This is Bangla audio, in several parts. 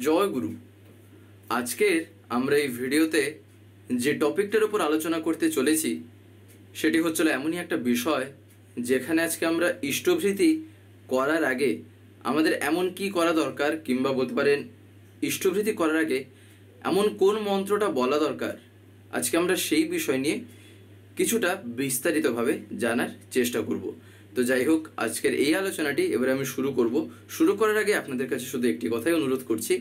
জয় গুরু। আজকের আমরা এই ভিডিওতে যে টপিকটার উপর আলোচনা করতে চলেছি সেটি হচ্ছিল এমনই একটা বিষয় যেখানে আজকে আমরা ইষ্টভৃতি করার আগে আমাদের এমন কি করা দরকার, কিংবা বলতে পারেন ইষ্টভৃতি করার আগে এমন কোন মন্ত্রটা বলা দরকার। আজকে আমরা সেই বিষয় নিয়ে কিছুটা বিস্তারিতভাবে জানার চেষ্টা করব। তো যাই হোক, আজকের এই আলোচনাটি এবারে আমি শুরু করার আগে আপনাদের কাছে শুধু একটি কথাই অনুরোধ করছি,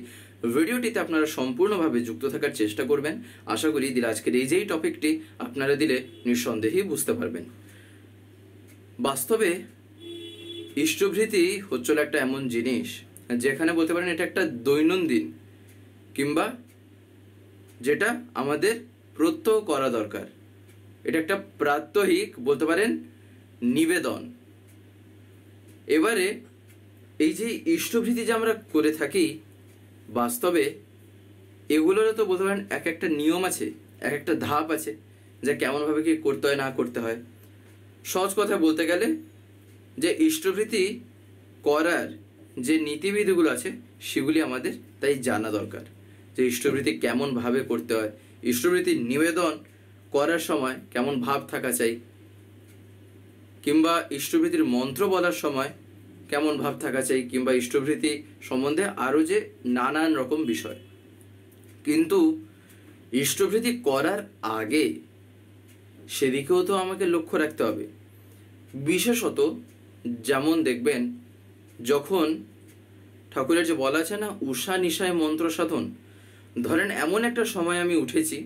ভিডিওটিতে আপনারা সম্পূর্ণভাবে যুক্ত থাকার চেষ্টা করবেন। আশা করি আজকের এই যেই টপিকটি আপনারা দিলে নিঃসন্দেহেই বুঝতে পারবেন। বাস্তবে ইষ্টভৃতি হচ্ছিল একটা এমন জিনিস যেখানে বলতে পারেন এটা একটা দৈনন্দিন কিংবা যেটা আমাদের প্রত্যহ করা দরকার। এটা একটা প্রাত্যহিক বলতে পারেন নিবেদন। এবারে এই যে ইষ্টভৃতি যে আমরা করে থাকি, বাস্তবে এগুলোরও তো বলতে পারেন এক একটা নিয়ম আছে, এক একটা ধাপ আছে যা কেমনভাবে কি করতে হয় না করতে হয়। সহজ কথা বলতে গেলে যে ইষ্টভৃতি করার যে নীতিবিধিগুলো আছে সেগুলি আমাদের তাই জানা দরকার, যে ইষ্টভৃতি কেমনভাবে করতে হয়, ইষ্টভৃতি নিবেদন করার সময় কেমন ভাব থাকা চাই, কিংবা ইষ্টভৃতির মন্ত্র বলার সময় কেমন ভাব থাকা চাই, কিংবা ইষ্টভৃতি সম্বন্ধে আরও যে নানান রকম বিষয়। কিন্তু ইষ্টভৃতি করার আগে সেদিকেও তো আমাকে লক্ষ্য রাখতে হবে। বিশেষত যেমন দেখবেন, যখন ঠাকুরের যে বলা আছে না উষা নিশায় মন্ত্র সাধন, ধরেন এমন একটা সময় আমি উঠেছি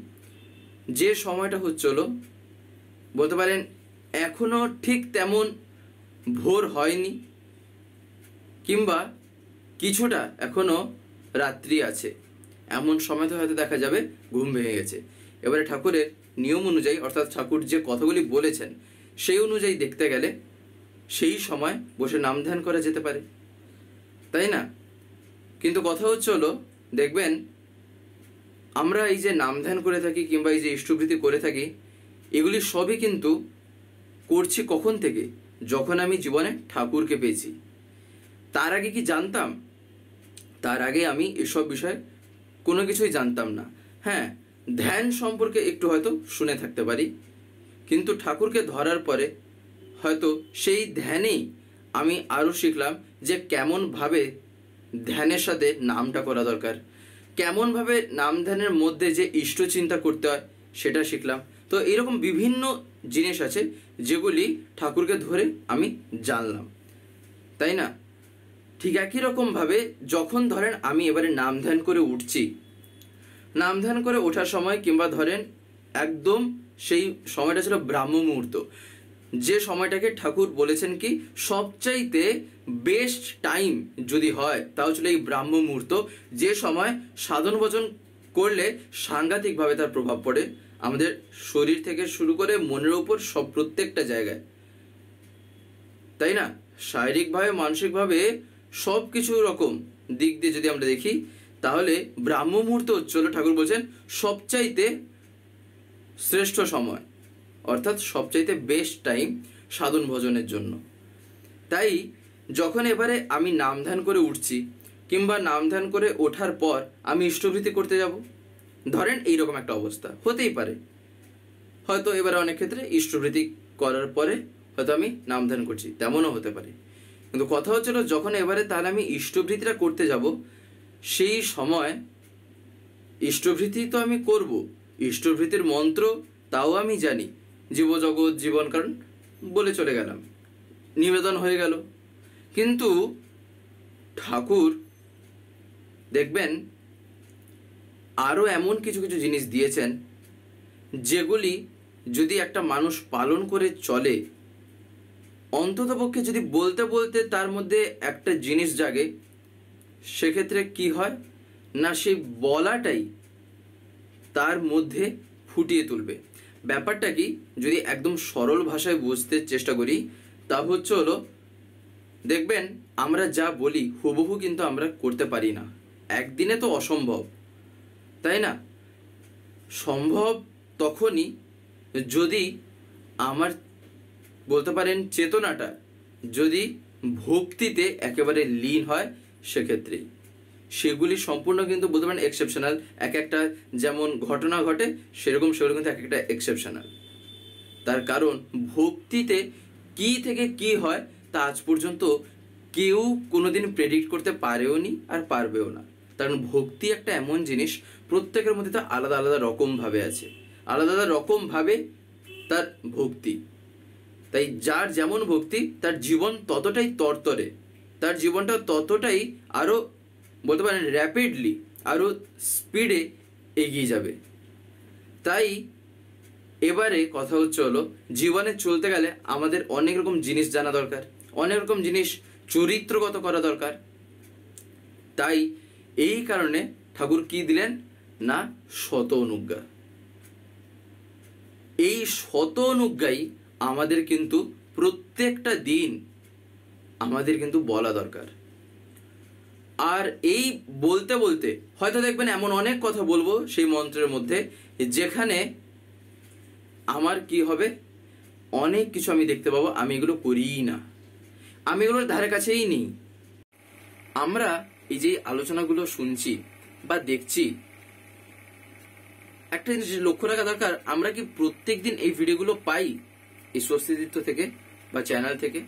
যে সময়টা হচ্ছিল বলতে পারেন এখনো ঠিক তেমন ভোর হয়নি, কিংবা কিছুটা এখনো রাত্রি আছে, এমন সময়তে হয়তো দেখা যাবে ঘুম ভেঙে গেছে। এবারে ঠাকুরের নিয়ম অনুযায়ী, অর্থাৎ ঠাকুর যে কথাগুলি বলেছেন সেই অনুযায়ী দেখতে গেলে সেই সময় বসে নাম ধ্যান করা যেতে পারে, তাই না? কিন্তু কথা হলো দেখবেন আমরা এই যে নাম ধ্যান করে থাকি কিংবা এই যে ইষ্টভৃতি করে থাকি, এগুলি সবই কিন্তু করছি কখন থেকে? যখন আমি জীবনে ঠাকুরকে পেয়েছি। তার আগে কি জানতাম? তার আগে আমি এসব বিষয়ে কোনো কিছুই জানতাম না। হ্যাঁ, ধ্যান সম্পর্কে একটু হয়তো শুনে থাকতে পারি, কিন্তু ঠাকুরকে ধরার পরে হয়তো সেই ধ্যানেই আমি আরও শিখলাম যে কেমনভাবে ধ্যানের সাথে নামটা করা দরকার, কেমনভাবে নাম ধ্যানের মধ্যে যে ইষ্ট চিন্তা করতে হয় সেটা শিখলাম। তো এরকম বিভিন্ন জিনিস আছে যেগুলি ঠাকুরকে ধরে আমি জানলাম, তাই না? ঠিক একই রকমভাবে যখন ধরেন আমি এবারে নাম ধ্যান করে উঠছি, নাম ধ্যান করে ওঠার সময় কিংবা ধরেন একদম সেই সময়টা ছিল ব্রাহ্ম মুহূর্ত, যে সময়টাকে ঠাকুর বলেছেন কি সবচাইতে বেস্ট টাইম যদি হয় তাও ছিল এই ব্রাহ্ম মুহূর্ত, যে সময় সাধন ভজন করলে সাংঘাতিকভাবে তার প্রভাব পড়ে আমাদের শরীর থেকে শুরু করে মনের উপর সব প্রত্যেকটা জায়গায়, তাই না? শারীরিকভাবে মানসিকভাবে সব কিছু রকম দিক দিয়ে যদি আমরা দেখি, তাহলে ব্রাহ্ম মুহূর্ত হচ্ছিল ঠাকুর বলছেন সবচাইতে শ্রেষ্ঠ সময়, অর্থাৎ সবচাইতে বেস্ট টাইম সাধন ভজনের জন্য। তাই যখন এবারে আমি নাম ধ্যান করে উঠছি কিংবা নাম ধ্যান করে ওঠার পর আমি ইষ্টভৃতি করতে যাব, ধরেন এইরকম একটা অবস্থা হতেই পারে। হয়তো এবারে অনেক ক্ষেত্রে ইষ্টভৃতি করার পরে হয়তো আমি নাম ধ্যান করছি, তেমনও হতে পারে। কিন্তু কথা হচ্ছিল যখন এবারে তাহলে আমি ইষ্টভৃতিটা করতে যাব, সেই সময় ইষ্টভৃতি তো আমি করব, ইষ্টভৃতির মন্ত্র তাও আমি জানি, জীবজগৎ জীবন কারণ বলে চলে গেলাম, নিবেদন হয়ে গেল। কিন্তু ঠাকুর দেখবেন আরও এমন কিছু কিছু জিনিস দিয়েছেন যেগুলি যদি একটা মানুষ পালন করে চলে, অন্ততপক্ষে যদি বলতে বলতে তার মধ্যে একটা জিনিস জাগে, সেক্ষেত্রে কি হয় না, সেই বলাটাই তার মধ্যে ফুটিয়ে তুলবে। ব্যাপারটা কি, যদি একদম সরল ভাষায় বুঝতে চেষ্টা করি, তা হলো দেখবেন আমরা যা বলি হুবহু কিন্তু আমরা করতে পারি না, একদিনে তো অসম্ভব, তাই না? সম্ভব তখনই যদি আমার বলতে পারেন চেতনাটা যদি ভক্তিতে একেবারে লীন হয়, সেক্ষেত্রেই। সেগুলি সম্পূর্ণ কিন্তু বলতে পারেন এক্সেপশনাল। এক একটা যেমন ঘটনা ঘটে সেরকম সেগুলো কিন্তু এক একটা এক্সেপশনাল। তার কারণ ভক্তিতে কি থেকে কি হয় তা আজ পর্যন্ত কেউ কোনোদিন প্রেডিক্ট করতে পারেও নি আর পারবেও না। কারণ ভক্তি একটা এমন জিনিস, প্রত্যেকের মধ্যে তো আলাদা আলাদা রকম ভাবে আছে, আলাদা আলাদা রকম ভাবে তার ভক্তি। তাই যার যেমন ভক্তি তার জীবন ততটাই তরতরে, তার জীবনটা ততটাই আরো বলতে পারেন র্যাপিডলি, আরো স্পিডে এগিয়ে যাবে। তাই এবারে কথা হচ্ছে হলো, জীবনে চলতে গেলে আমাদের অনেক রকম জিনিস জানা দরকার, অনেক রকম জিনিস চরিত্রগত করা দরকার। তাই এই কারণে ঠাকুর কি দিলেন না শত অনুজ্ঞা। এই শত অনুজ্ঞাই আমাদের কিন্তু প্রত্যেকটা দিন আমাদের কিন্তু বলা দরকার। আর এই বলতে বলতে হয়তো দেখবেন এমন অনেক কথা বলবো সেই মন্ত্রের মধ্যে, যেখানে আমার কি হবে, অনেক কিছু আমি দেখতে পাবো আমি এগুলো করিই না, আমি এগুলোর ধারে কাছেই নেই। আমরা এই যে আলোচনাগুলো শুনছি বা দেখছি, একটা জিনিস লক্ষ্য রাখা দরকার, আমরা কি প্রত্যেক দিন এই ভিডিওগুলো পাই এই স্বস্তিতীর্থ থেকে বা চ্যানেল থেকে?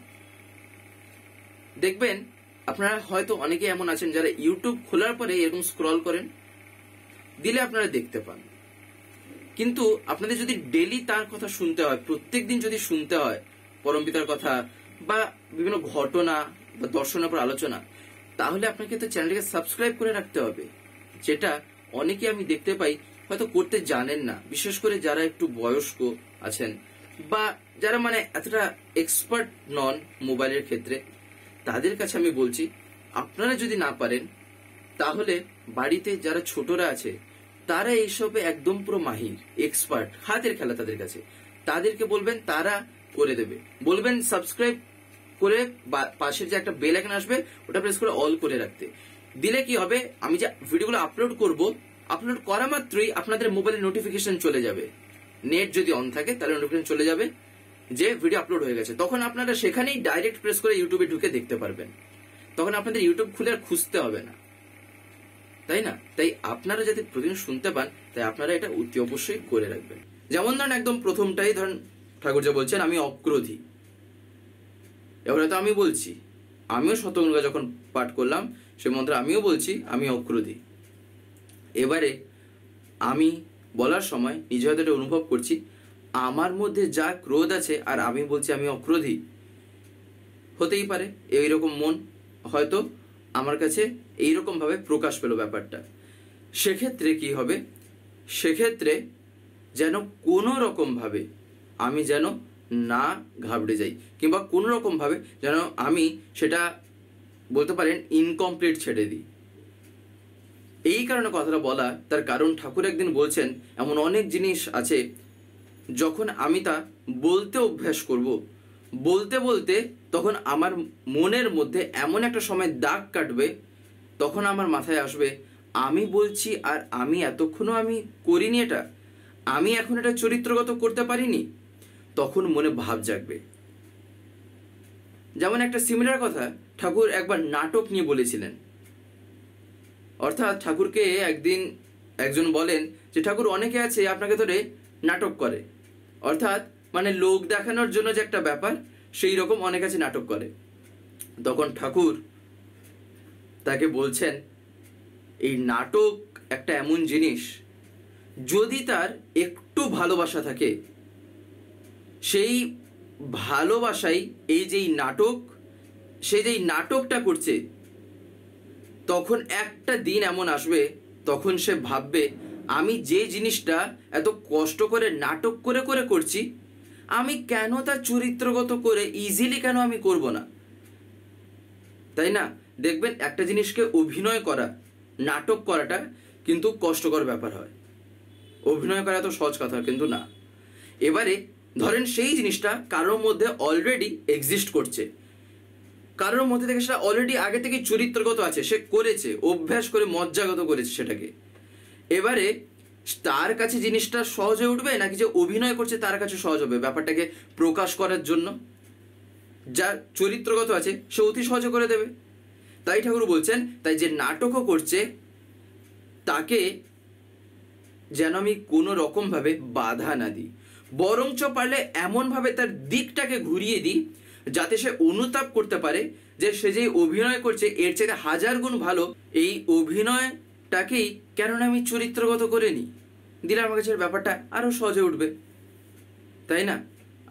দেখবেন আপনারা হয়তো অনেকে এমন আছেন যারা ইউটিউব খোলার পরে এরকম স্ক্রল করেন, দিলে আপনারা দেখতে পান। কিন্তু আপনাদের যদি ডেলি তার কথা শুনতে হয়, প্রত্যেক দিন যদি শুনতে হয় পরমপিতার কথা বা বিভিন্ন ঘটনা বা দর্শনের উপর আলোচনা, তাহলে আপনাকে তো চ্যানেলটাকে সাবস্ক্রাইব করে রাখতে হবে, যেটা অনেকে আমি দেখতে পাই হয়তো করতে জানেন না। বিশেষ করে যারা একটু বয়স্ক আছেন বা যারা মানে এতটা এক্সপার্ট নন মোবাইলের ক্ষেত্রে, তাদের কাছে আমি বলছি, আপনারা যদি না পারেন তাহলে বাড়িতে যারা ছোটরা আছে তারা এইসবে একদম পুরো মাহির, এক্সপার্ট, হাতের খেলা তাদের কাছে, তাদেরকে বলবেন, তারা করে দেবে। বলবেন সাবস্ক্রাইব করে পাশের যে একটা বেল আইকন আসবে ওটা প্রেস করে অল করে রাখতে। দিলে কি হবে, আমি যে ভিডিওগুলো আপলোড করব, আপলোড করা মাত্রই আপনাদের মোবাইলে নোটিফিকেশন চলে যাবে। নেট যদি অন থাকে তাহলে নোটিফিকেশন চলে যাবে যে ভিডিও আপলোড হয়ে গেছে। তখন আপনারা সেখানেই ডাইরেক্ট প্রেস করে ইউটিউবে ঢুকে দেখতে পারবেন। তখন আপনাদের ইউটিউব খুলে আর খুঁজতে হবে না, তাই না? তাই আপনারা যাতে প্রতিদিন শুনতে পান, তাই আপনারা এটা অতি অবশ্যই করে রাখবেন। যেমন ধরেন একদম প্রথমটাই ধরেন ঠাকুর যা বলছেন, আমি অক্রোধী। এবারে তো আমি বলছি, আমিও শতগুণা যখন পাঠ করলাম সে মন্ত্র আমিও বলছি আমি অক্রোধী। এবারে আমি বলার সময় নিজে হয়তো এটা অনুভব করছি, আমার মধ্যে যা ক্রোধ আছে আর আমি বলছি আমি অক্রোধী। হতেই পারে এইরকম মন হয়তো আমার কাছে এইরকম ভাবে প্রকাশ পেল ব্যাপারটা। সেক্ষেত্রে কি হবে, সেক্ষেত্রে যেন কোনো রকম ভাবে আমি যেন না ঘাবড়ে যাই, কিংবা কোনো রকম ভাবে যেন আমি সেটা বলতে পারেন ইনকমপ্লিট ছেড়ে দিই। এই কারণে কথাটা বলা, তার কারণ ঠাকুর একদিন বলছেন এমন অনেক জিনিস আছে যখন আমি তা বলতে অভ্যাস করব, বলতে বলতে তখন আমার মনের মধ্যে এমন একটা সময় দাগ কাটবে, তখন আমার মাথায় আসবে আমি বলছি আর আমি এতক্ষণও আমি করিনি এটা, আমি এখন এটা চরিত্রগত করতে পারিনি। তখন মনে ভাব জাগবে। যেমন একটা সিমিলার কথা ঠাকুর একবার নাটক নিয়ে বলেছিলেন। অর্থাৎ ঠাকুরকে একদিন একজন বলেন যে ঠাকুর অনেকে আছে আপনাকে ধরে নাটক করে, অর্থাৎ মানে লোক দেখানোর জন্য যে একটা ব্যাপার, সেই রকম অনেক আছে নাটক করে। তখন ঠাকুর তাকে বলছেন এই নাটক একটা এমন জিনিস, যদি তার একটু ভালোবাসা থাকে, সেই ভালোবাসাই এই যেই নাটক, সে যেই নাটকটা করছে, তখন একটা দিন এমন আসবে তখন সে ভাববে আমি যে জিনিসটা এত কষ্ট করে নাটক করে করে করছি, আমি কেন তা চরিত্রগত করে ইজিলি কেন আমি করব না? তাই না? দেখবেন একটা জিনিসকে অভিনয় করা, নাটক করাটা কিন্তু কষ্টকর ব্যাপার হয়। অভিনয় করা তো সহজ কথা কিন্তু না। এবারে ধরেন সেই জিনিসটা কারোর মধ্যে অলরেডি এক্সিস্ট করছে, কারোর মধ্যে থেকে সেটা অলরেডি আগে থেকে চরিত্রগত আছে, সে করেছে, অভ্যাস করে মজ্জাগত করেছে সেটাকে। এবারে তার কাছে জিনিসটা সহজ হয়ে উঠবে নাকি যে অভিনয় করছে তার কাছে সহজ হবে ব্যাপারটাকে প্রকাশ করার জন্য? যা চরিত্রগত আছে সে অতি সহজে করে দেবে। তাই ঠাকুর বলছেন, তাই যে নাটকও করছে তাকে যেন আমি কোনো রকমভাবে বাধা না দিই, বরঞ্চ পারলে এমনভাবে তার দিকটাকে ঘুরিয়ে দিই যাতে সে অনুতাপ করতে পারে যে সে যে অভিনয় করছে এর চেয়ে হাজার গুণ ভালো এই অভিনয়টাকেই কেননা আমি চরিত্রগত করে নিই, দিলে আমার কাছে ব্যাপারটা আরো সহজে উঠবে, তাই না?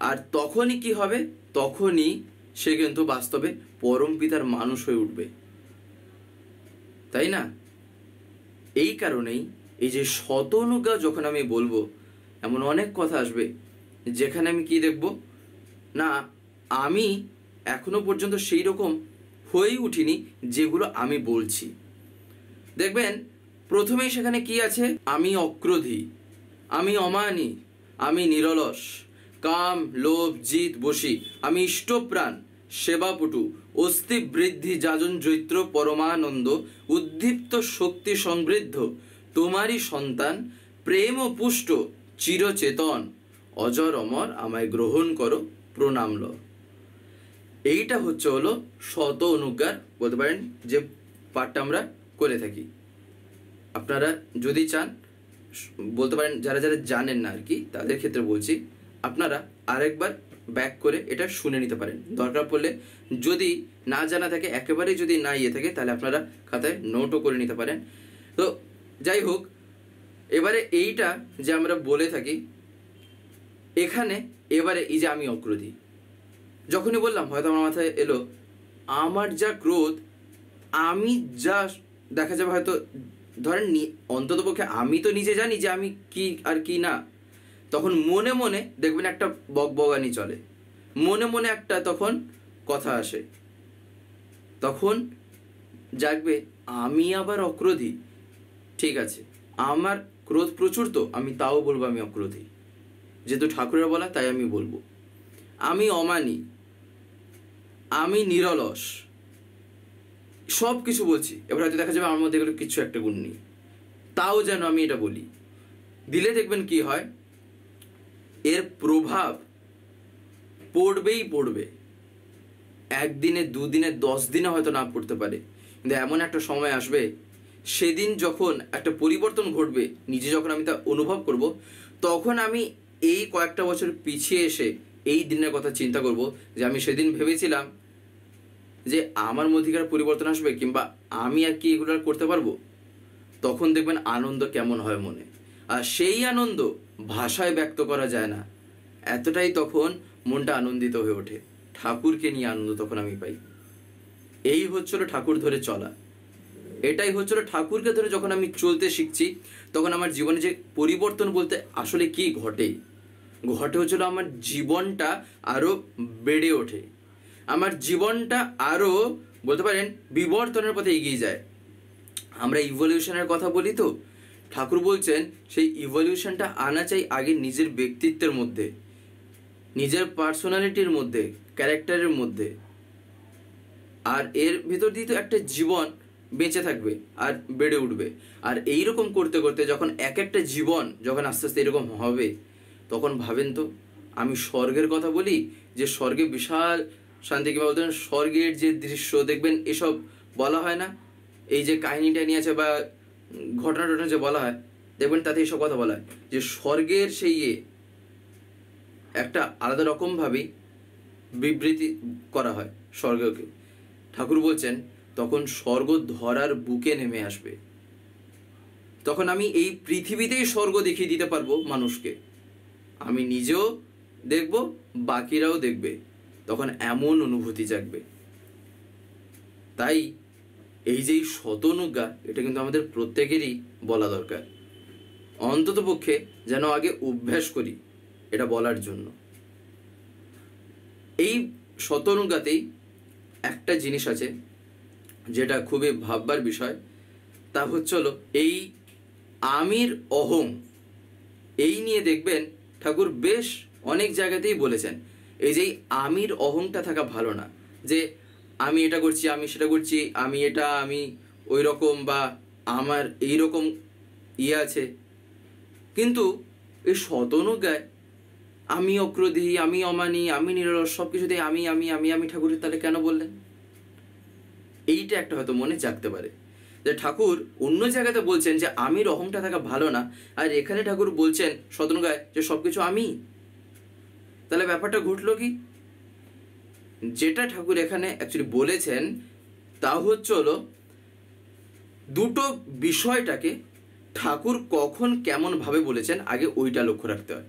আর তখনই কি হবে, তখনই সে কিন্তু বাস্তবে পরম পিতার মানুষ হয়ে উঠবে, তাই না? এই কারণেই এই যে শত অনুজ্ঞা যখন আমি বলবো, এমন অনেক কথা আসবে যেখানে আমি কি দেখব না, আমি এখনো পর্যন্ত সেই রকম হয়েই উঠিনি যেগুলো আমি বলছি। দেখবেন প্রথমেই সেখানে কি আছে, আমি অক্রোধী, আমি অমানী, আমি নিরলস, কাম লোভ জিত বশী, আমি ইষ্টপ্রাণ, সেবাপটু, অস্থি বৃদ্ধি যাজন জৈত্র পরমানন্দ, উদ্দীপ্ত শক্তি সমৃদ্ধ, তোমারই সন্তান, প্রেম ও পুষ্ট, চিরচেতন, অজর অমর, আমায় গ্রহণ করো, প্রণাম ল। এইটা হলো শত অনুজ্ঞার বলতে পারেন যে পাঠটা আমরা করে থাকি। আপনারা যদি চান বলতে পারেন, যারা যারা জানেন না আর কি তাদের ক্ষেত্রে বলছি, আপনারা আরেকবার ব্যাক করে এটা শুনে নিতে পারেন। দরকার পড়লে যদি না জানা থাকে, একেবারেই যদি না থাকে, তাহলে আপনারা খাতায় নোটও করে নিতে পারেন। তো যাই হোক, এবারে এইটা যে আমরা বলে থাকি এখানে, এবারে এই যে আমি অক্রোধী, যখনই বললাম হয়তো আমার মাথায় এলো আমার যা ক্রোধ, আমি যা দেখা যাবে হয়তো ধরেন অন্তত পক্ষে আমি তো নিজে জানি যে আমি কি আর কি না, তখন মনে মনে দেখবেন একটা বকবগানি চলে, মনে মনে একটা তখন কথা আসে, তখন জাগবে আমি আবার অক্রোধী। ঠিক আছে, আমার ক্রোধ প্রচুর, তো আমি তাও বলবো আমি অক্রোধী, যেহেতু ঠাকুরের বলা তাই আমি বলবো। আমি অমানী, আমি নিরলস, সব কিছু বলছি, এবার হয়তো দেখা যাবে আমার মধ্যে এগুলো কিছু একটা গুণ নেই, তাও যেন আমি এটা বলি, দিলে দেখবেন কি হয়, এর প্রভাব পড়বেই পড়বে, একদিনে দুদিনে 10 দিনে হয়তো না পড়তে পারে, কিন্তু এমন একটা সময় আসবে সেদিন যখন একটা পরিবর্তন ঘটবে, নিজে যখন আমি তা অনুভব করব, তখন আমি এই কয়েকটা বছর পিছিয়ে এসে এই দিনের কথা চিন্তা করব যে আমি সেদিন ভেবেছিলাম যে আমার মধ্যেকার পরিবর্তন আসবে, কিংবা আমি আর কি এগুলো করতে পারবো। তখন দেখবেন আনন্দ কেমন হয় মনে, আর সেই আনন্দ ভাষায় ব্যক্ত করা যায় না, এতটাই তখন মনটা আনন্দিত হয়ে ওঠে, ঠাকুরকে নিয়ে আনন্দ তখন আমি পাই। এই হচ্ছিল ঠাকুর ধরে চলা, এটাই হচ্ছিল ঠাকুরকে ধরে যখন আমি চলতে শিখছি, তখন আমার জীবনে যে পরিবর্তন বলতে আসলে কি ঘটে হচ্ছিল আমার জীবনটা আরো বেড়ে ওঠে, আমার জীবনটা আরো বলতে পারেন বিবর্তনের পথে এগিয়ে যায়। আমরা ইভলিউশনের কথা বলি, তো ঠাকুর বলছেন সেই ইভলিউশনটা আনা চাই আগে নিজের ব্যক্তিত্বের মধ্যে, নিজের পার্সোনালিটির মধ্যে, ক্যারেক্টারের মধ্যে, আর এর ভিতর দিয়ে তো একটা জীবন বেঁচে থাকবে আর বেড়ে উঠবে। আর এইরকম করতে করতে যখন এক একটা জীবন যখন আস্তে আস্তে এরকম হবে, তখন ভাবেন তো, আমি স্বর্গের কথা বলি যে স্বর্গে বিশাল শান্তি, কিংবা বলতে স্বর্গের যে দৃশ্য দেখবেন, এসব বলা হয় না, এই যে কাহিনীটা নিয়ে আছে বা ঘটনা টটনা যে বলা হয়, দেখবেন তাতে এইসব কথা বলা হয় যে স্বর্গের সেই একটা আলাদা রকমভাবেই বিবৃতি করা হয় স্বর্গকে। ঠাকুর বলছেন তখন স্বর্গ ধরার বুকে নেমে আসবে, তখন আমি এই পৃথিবীতেই স্বর্গ দেখিয়ে দিতে পারবো মানুষকে, আমি নিজেও দেখব, বাকিরাও দেখবে, তখন এমন অনুভূতি জাগবে। তাই এই যে শত অনুজ্ঞা, এটা কিন্তু আমাদের প্রত্যেকেরই বলা দরকার, অন্তত পক্ষে যেন আগে অভ্যাস করি এটা বলার জন্য। এই শত অনুজ্ঞাতেই একটা জিনিস আছে যেটা খুবই ভাববার বিষয়, তা হচ্ছিল এই আমির অহং, এই নিয়ে দেখবেন ঠাকুর বেশ অনেক জায়গাতেই বলেছেন, এই যে আমির অহংটা থাকা ভালো না, যে আমি এটা করছি, আমি সেটা করছি, আমি এটা, আমি ওই রকম, বা আমার এই রকম আছে। কিন্তু এই শত অনুজ্ঞায় আমি অক্রোধী, আমি অমানী, আমি নিরলস, সব কিছুতেই আমি আমি আমি আমি ঠাকুরের তাহলে কেন বললেন? এইটা একটা হয়তো মনে জাগতে পারে যে ঠাকুর অন্য জায়গাতে বলছেন যে আমির অহংটা থাকা ভালো না, আর এখানে ঠাকুর বলছেন শতনগায় যে সবকিছু আমি। তাহলে ব্যাপারটা ঘটলো কি? যেটা ঠাকুর এখানে অ্যাকচুয়ালি বলেছেন তা হলো দুটো বিষয়টাকে ঠাকুর কখন কেমন ভাবে বলেছেন আগে ওইটা লক্ষ্য রাখতে হয়।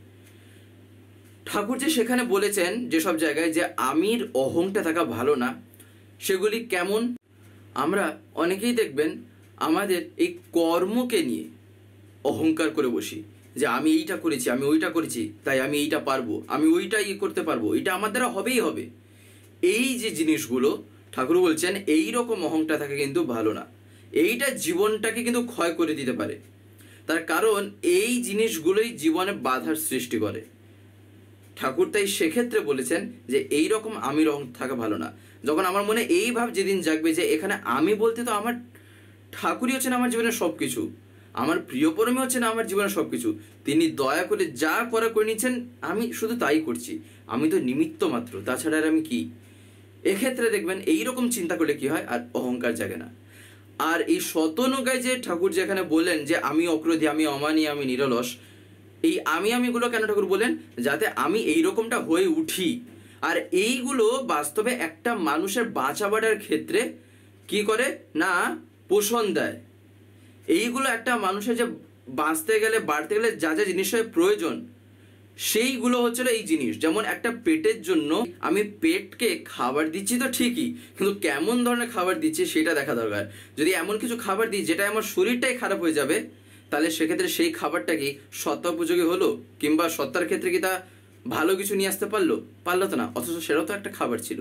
ঠাকুর যে সেখানে বলেছেন যেসব জায়গায় যে আমির অহংটা থাকা ভালো না, সেগুলি কেমন? আমরা অনেকেই দেখবেন আমাদের এই কর্মকে নিয়ে অহংকার করে বসি যে আমি এইটা করেছি, আমি ওইটা করেছি, তাই আমি এইটা পারবো, আমি ওইটা করতে পারবো, এটা আমার দ্বারা হবেই হবে। এই যে জিনিসগুলো ঠাকুর বলছেন এই রকম অহংটা থাকা কিন্তু ভালো না। এইটা জীবনটাকে কিন্তু ক্ষয় করে দিতে পারে। তার কারণ এই জিনিসগুলোই জীবনে বাধার সৃষ্টি করে। ঠাকুর তাই সেক্ষেত্রে বলেছেন যে এই রকম আমির অহং থাকা ভালো না। যখন আমার মনে এই ভাব যেদিন জাগবে যে এখানে আমি বলতে তো আমার ঠাকুরই হচ্ছেন আমার জীবনের সব কিছু, আমার প্রিয় পরমী হচ্ছেন আমার জীবনের সব কিছু, তিনি দয়া করে যা করা করে নিচ্ছেন আমি শুধু তাই করছি, আমি তো নিমিত্ত মাত্র, তাছাড়া আর আমি কি। এক্ষেত্রে দেখবেন এইরকম চিন্তা করলে কি হয়, আর অহংকার জাগে না। আর এই শতনগায় যে ঠাকুর যেখানে বললেন যে আমি অক্রোধী, আমি অমানি, আমি নিরলস, এই আমিগুলো কেন ঠাকুর বলেন? যাতে আমি এইরকমটা হয়ে উঠি। আর এইগুলো বাস্তবে একটা মানুষের বাঁচাবাড়ার ক্ষেত্রে কি করে না পোষণ দেয়। এইগুলো একটা মানুষের যে বাঁচতে গেলে বাড়তে গেলে যা যা জিনিসের প্রয়োজন, সেইগুলো হচ্ছিল এই জিনিস। যেমন একটা পেটের জন্য আমি পেটকে খাবার দিচ্ছি তো ঠিকই, কিন্তু কেমন ধরনের খাবার দিচ্ছি সেটা দেখা দরকার। যদি এমন কিছু খাবার দিই যেটা আমার শরীরটাই খারাপ হয়ে যাবে, তাহলে সেক্ষেত্রে সেই খাবারটা কি সত্তা উপযোগী হলো? কিংবা সত্তার ক্ষেত্রে কি তা ভালো কিছু নিয়ে আসতে পারলো তো না, অথচ সেটাও তো একটা খাবার ছিল,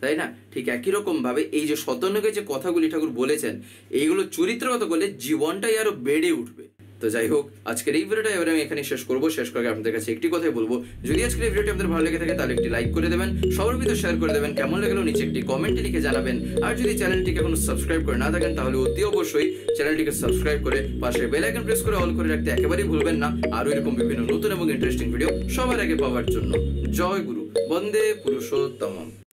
তাই না? ঠিক একই রকম ভাবে এই যে শতনগে যে কথাগুলি ঠাকুর বলেছেন, এইগুলো চরিত্রগত করলে জীবনটাই আরো বেড়ে উঠবে। তো যাই হোক, আজকের এই ভিডিওটা এবারে আমি এখানে শেষ করবো। শেষ করে আপনাদের কাছে একটি কথাই বলবো, যদি আজকের এই ভিডিওটি আপনাদের ভালো লেগে থাকে তাহলে একটি লাইক করে দেবেন, সবার ভিতরে শেয়ার করে দেবেন, কেমন লাগলো নিচে একটি কমেন্টে লিখে জানাবেন। আর যদি চ্যানেলটিকে এখনো সাবস্ক্রাইব করে না থাকেন তাহলে অতি অবশ্যই চ্যানেলটিকে সাবস্ক্রাইব করে পাশে বেল আইকন প্রেস করে অল করে রাখতে একেবারেই ভুলবেন না, আরো এরকম বিভিন্ন নতুন এবং ইন্টারেস্টিং ভিডিও সবার আগে পাওয়ার জন্য। জয় গুরু, বন্দে পুরুষোত্তমম।